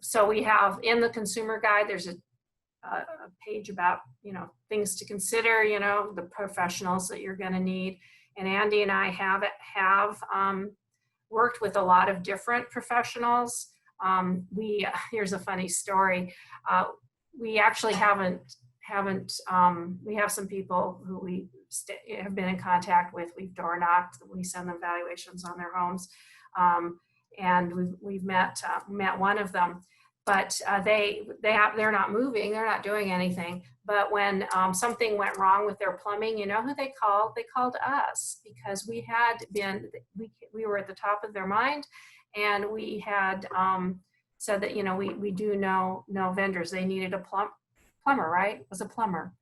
So we have in the consumer guide, there's a page about, things to consider, the professionals that you're going to need. And Andy and I have worked with a lot of different professionals. Here's a funny story. We actually we have some people who we have been in contact with. We've door knocked. We send them valuations on their homes, and we've met one of them. But they're not moving. They're not doing anything. But when something went wrong with their plumbing, you know who they called? They called us, because we were at the top of their mind, and we had said that we do know vendors. They needed a plumber, right? It was a plumber,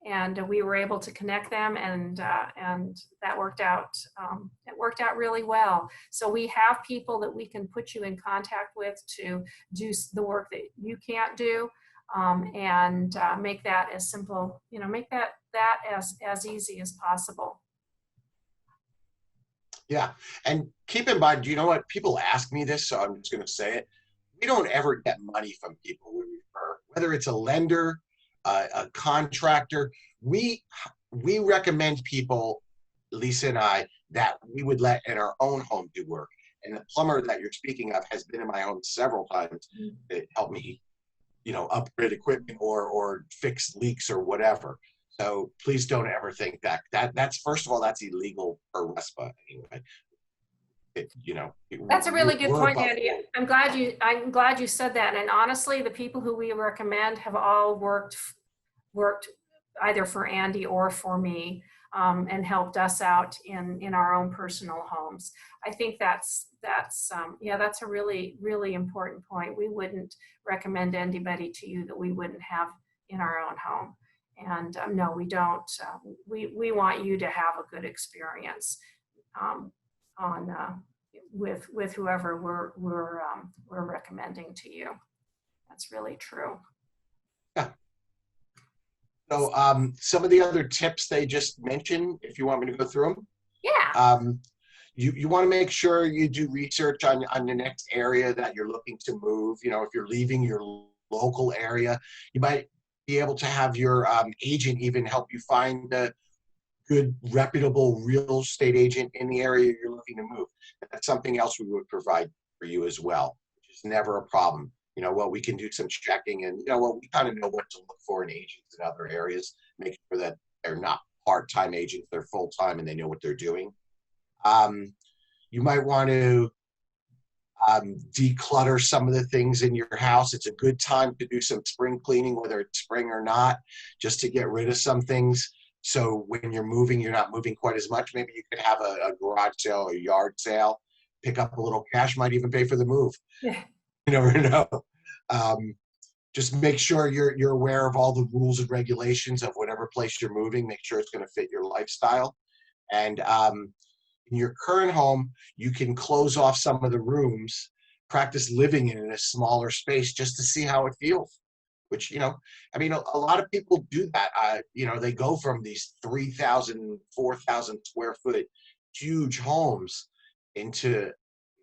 and we were able to connect them, and that worked out. It worked out really well. So we have people that we can put you in contact with to do the work that you can't do, and make that as simple. Make that as easy as possible. Yeah, and keep in mind, you know what? People ask me this, so I'm just going to say it. We don't ever get money from people we refer, whether it's a lender, a contractor. We recommend people, Lisa and I, that we would let in our own home do work. And the plumber that you're speaking of has been in my home several times to help me, upgrade equipment or fix leaks or whatever. So please don't ever think that's first of all, that's illegal per RESPA anyway. That's a really good point, Andy. I'm glad you said that. And honestly, the people who we recommend have all worked either for Andy or for me, and helped us out in our own personal homes. I think that's a really, really important point. We wouldn't recommend anybody to you that we wouldn't have in our own home. And no, we don't. We want you to have a good experience with whoever we're recommending to you. That's really true. Yeah. So some of the other tips they just mentioned, if you want me to go through them. Yeah. You want to make sure you do research on the next area that you're looking to move. If you're leaving your local area, you might be able to have your agent even help you find a good, reputable real estate agent in the area you're looking to move. That's something else we would provide for you as well, which is never a problem. We can do some checking, and we kind of know what to look for in agents in other areas, make sure that they're not part-time agents, they're full-time and they know what they're doing. You might want to declutter some of the things in your house. It's a good time to do some spring cleaning, whether it's spring or not, just to get rid of some things. So when you're moving, you're not moving quite as much. Maybe you could have a garage sale or a yard sale, pick up a little cash, might even pay for the move. Yeah. You never know. Just make sure you're aware of all the rules and regulations of whatever place you're moving. Make sure it's going to fit your lifestyle. And in your current home, you can close off some of the rooms, practice living in a smaller space just to see how it feels. Which, a lot of people do that. They go from these 3,000, 4,000 square foot huge homes into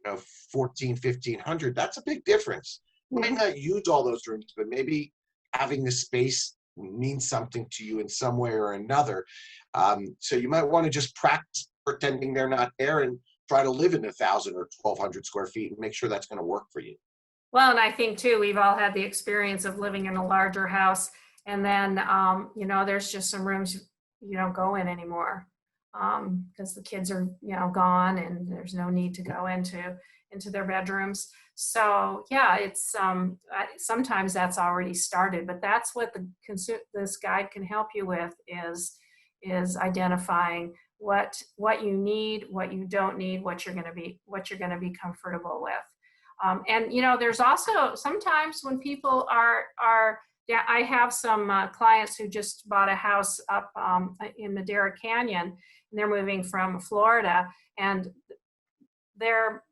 1,400, 1,500. That's a big difference. You might not use all those rooms, but maybe having the space means something to you in some way or another. So you might want to just practice pretending they're not there and try to live in 1,000 or 1,200 square feet and make sure that's going to work for you. Well, and I think too, we've all had the experience of living in a larger house, and then there's just some rooms you don't go in anymore because the kids are gone, and there's no need to go into their bedrooms. So yeah, it's sometimes that's already started, but that's what this guide can help you with is identifying what you need, what you don't need, what you're going to be comfortable with. And there's also sometimes when people I have some clients who just bought a house up in Madera Canyon, and they're moving from Florida, and their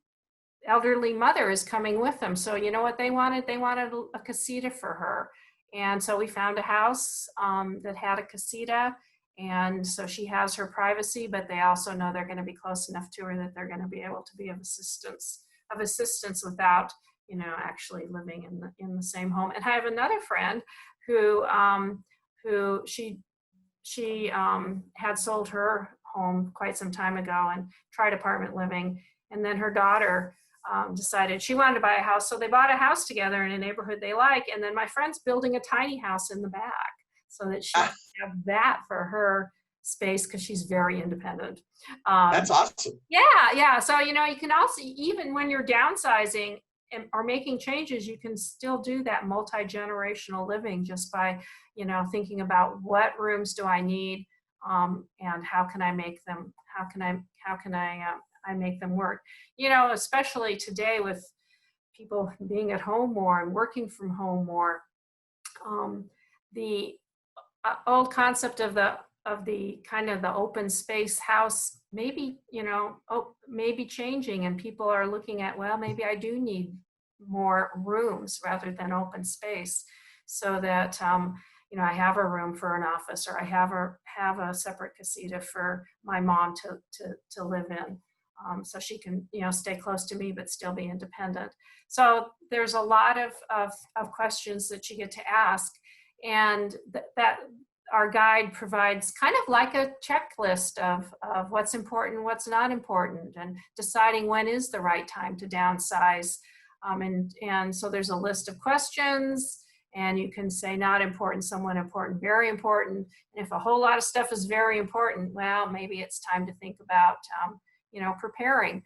elderly mother is coming with them. So you know what they wanted? They wanted a casita for her. And so we found a house that had a casita. And so she has her privacy, but they also know they're going to be close enough to her that they're going to be able to be of assistance without actually living in the same home. And I have another friend who she had sold her home quite some time ago and tried apartment living. And then her daughter decided she wanted to buy a house. So they bought a house together in a neighborhood they like. And then my friend's building a tiny house in the back so that she can have that for her space because she's very independent. That's awesome. Yeah. So, you can also, even when you're downsizing or making changes, you can still do that multi-generational living just by, thinking about what rooms do I need, and how can I make them, I make them work, especially today with people being at home more and working from home more. The old concept of the kind of the open space house maybe maybe changing, and people are looking at, well, maybe I do need more rooms rather than open space, so that I have a room for an office, or I have a separate casita for my mom to live in, so she can stay close to me but still be independent. So there's a lot of questions that you get to ask, and that our guide provides kind of like a checklist of what's important, what's not important, and deciding when is the right time to downsize. And so there's a list of questions, and you can say not important, somewhat important, very important. And if a whole lot of stuff is very important, well, maybe it's time to think about, preparing.